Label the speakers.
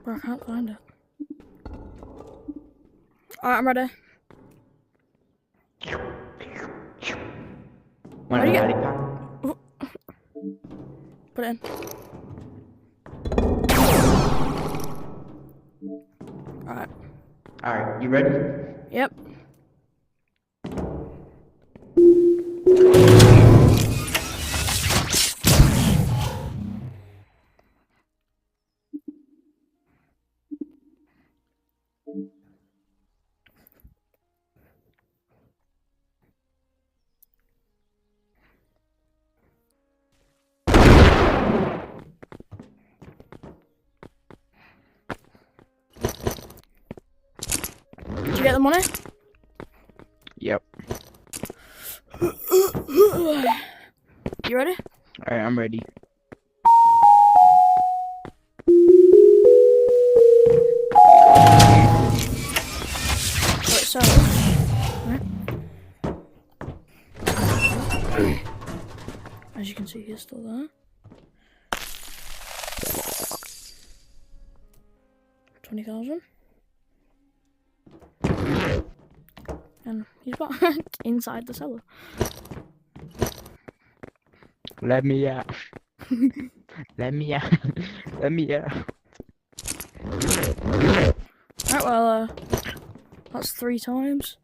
Speaker 1: Bro, I can't find it. Alright, I'm ready.
Speaker 2: Wanna
Speaker 1: Ready?
Speaker 2: body pop?
Speaker 1: Put it in. Alright.
Speaker 2: Alright, you ready?
Speaker 1: Yep. Did you get the money?
Speaker 2: Yep.
Speaker 1: You ready?
Speaker 2: Alright, I'm ready.
Speaker 1: Right, so. Right. As you can see, he's still there. 20,000. And he's back inside the cellar.
Speaker 2: Let me out. Let me out. Let me out.
Speaker 1: Right, well, that's 3 times.